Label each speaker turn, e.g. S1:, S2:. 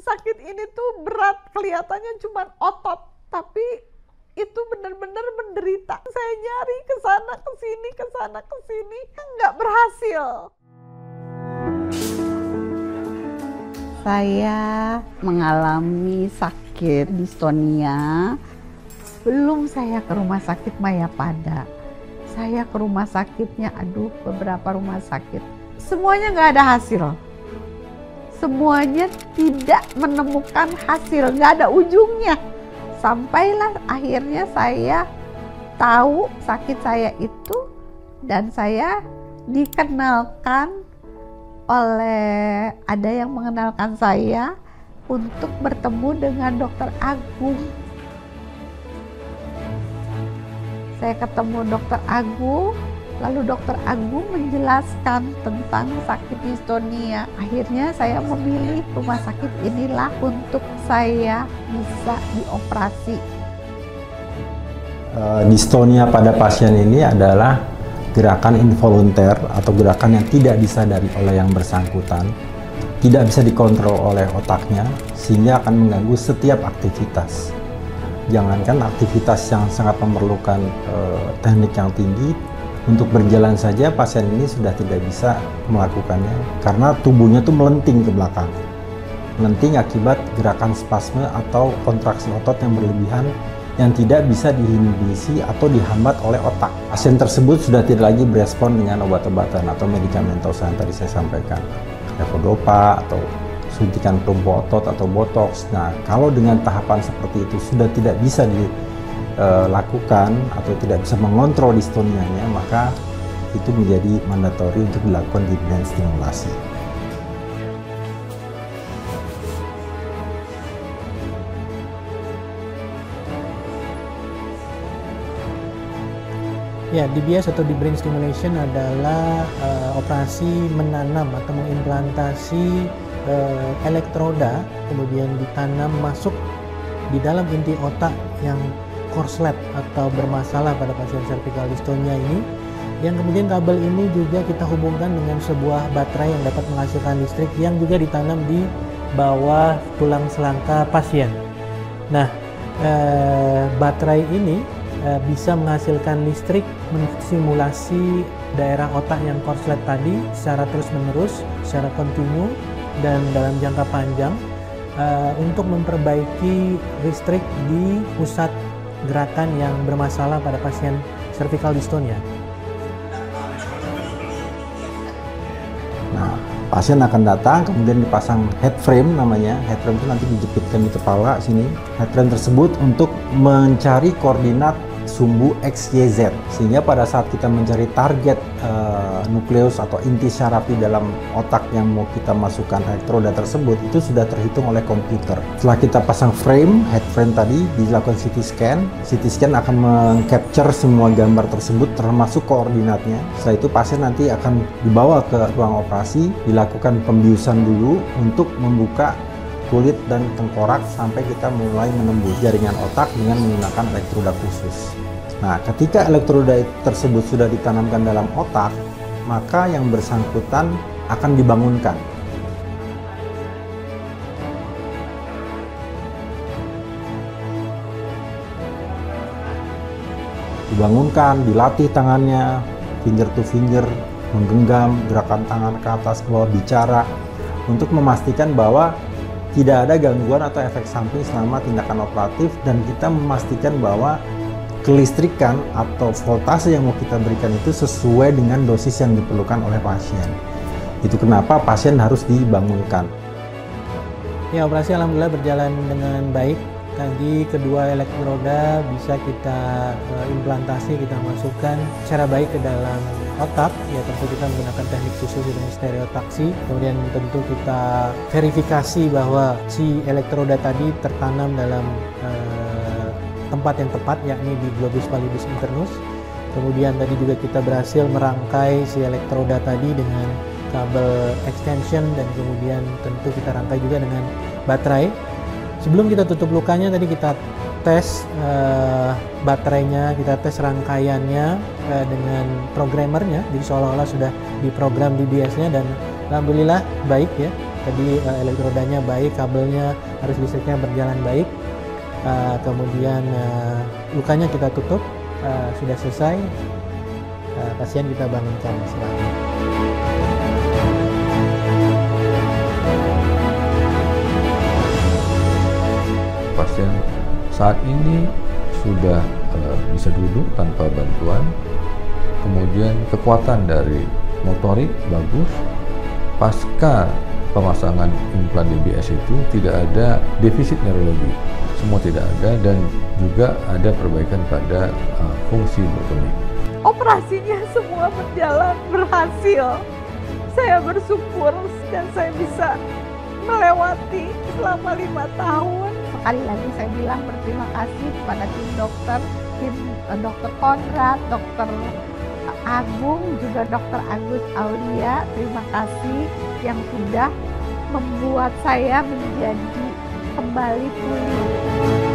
S1: sakit ini tuh berat, kelihatannya cuma otot, tapi itu benar-benar menderita. Saya nyari ke sana ke sini, nggak berhasil. Saya mengalami sakit distonia. Belum saya ke rumah sakit Mayapada. Saya ke rumah sakitnya, beberapa rumah sakit. Semuanya nggak ada hasil. Semuanya tidak menemukan hasil, nggak ada ujungnya. Sampailah akhirnya saya tahu sakit saya itu dan saya dikenalkan ada yang mengenalkan saya untuk bertemu dengan Dokter Agung. Saya ketemu Dokter Agung, lalu Dokter Agung menjelaskan tentang sakit distonia. Akhirnya saya memilih rumah sakit inilah untuk saya bisa dioperasi.
S2: Distonia pada pasien ini adalah gerakan involunter atau gerakan yang tidak disadari oleh yang bersangkutan, tidak bisa dikontrol oleh otaknya, sehingga akan mengganggu setiap aktivitas. Jangankan aktivitas yang sangat memerlukan teknik yang tinggi, untuk berjalan saja pasien ini sudah tidak bisa melakukannya karena tubuhnya tuh melenting ke belakang. Melenting akibat gerakan spasme atau kontraksi otot yang berlebihan yang tidak bisa diinhibisi atau dihambat oleh otak. Pasien tersebut sudah tidak lagi berespon dengan obat-obatan atau medikamentosa yang tadi saya sampaikan, levodopa atau suntikan pelumpuh otot atau botox. Nah, kalau dengan tahapan seperti itu sudah tidak bisa dilakukan atau tidak bisa mengontrol distonianya, maka itu menjadi mandatori untuk dilakukan deep brain stimulasi.
S3: Ya, DBS atau deep brain stimulation adalah operasi menanam atau mengimplantasi elektroda, kemudian ditanam masuk di dalam inti otak yang korslet atau bermasalah pada pasien cervical dystonia ini, yang kemudian kabel ini juga kita hubungkan dengan sebuah baterai yang dapat menghasilkan listrik yang juga ditanam di bawah tulang selangka pasien. Nah, baterai ini bisa menghasilkan listrik, mensimulasi daerah otak yang korslet tadi secara terus-menerus, secara kontinu dan dalam jangka panjang untuk memperbaiki listrik di pusat gerakan yang bermasalah pada pasien cervical dystonia.
S2: Nah, pasien akan datang, kemudian dipasang head frame namanya. Head frame itu nanti dijepitkan di kepala sini. Head frame tersebut untuk mencari koordinat sumbu X, Y, Z, sehingga pada saat kita mencari target nukleus atau inti syarafi dalam otak yang mau kita masukkan elektroda tersebut, itu sudah terhitung oleh komputer. Setelah kita pasang frame, head frame tadi, dilakukan CT scan. CT scan akan meng-capture semua gambar tersebut termasuk koordinatnya. Setelah itu pasien nanti akan dibawa ke ruang operasi, dilakukan pembiusan dulu untuk membuka kulit dan tengkorak sampai kita mulai menembus jaringan otak dengan menggunakan elektroda khusus. Nah, ketika elektroda tersebut sudah ditanamkan dalam otak, maka yang bersangkutan akan dibangunkan. Dibangunkan, dilatih tangannya, finger to finger, menggenggam, gerakan tangan ke atas ke bawah, bicara, untuk memastikan bahwa tidak ada gangguan atau efek samping selama tindakan operatif, dan kita memastikan bahwa kelistrikan atau voltase yang mau kita berikan itu sesuai dengan dosis yang diperlukan oleh pasien. Itu kenapa pasien harus dibangunkan.
S3: Ya, operasi alhamdulillah berjalan dengan baik. Tadi kedua elektroda bisa kita implantasi, kita masukkan secara baik ke dalam otak. Ya, tentu kita menggunakan teknik khusus dengan stereotaksi. Kemudian tentu kita verifikasi bahwa si elektroda tadi tertanam dalam tempat yang tepat, yakni di globus pallidus internus. Kemudian tadi juga kita berhasil merangkai si elektroda tadi dengan kabel extension, dan kemudian tentu kita rangkai juga dengan baterai. Sebelum kita tutup lukanya, tadi kita tes baterainya, kita tes rangkaiannya dengan programmernya, jadi seolah-olah sudah diprogram DBS-nya, dan alhamdulillah baik ya. Tadi elektrodanya baik, kabelnya, arus listriknya berjalan baik. Kemudian lukanya kita tutup, sudah selesai. Pasien kita bangunkan selamat.
S4: Pasien saat ini sudah bisa duduk tanpa bantuan, kemudian kekuatan dari motorik bagus. Pasca pemasangan implan DBS itu tidak ada defisit neurologi, semua tidak ada, dan juga ada perbaikan pada fungsi motorik.
S1: Operasinya semua berjalan berhasil. Saya bersyukur dan saya bisa melewati selama 5 tahun. Sekali lagi saya bilang berterima kasih kepada tim dokter, dokter Konrad, dokter Agung, juga dokter Agus Aulia. Terima kasih yang sudah membuat saya menjadi kembali pulih.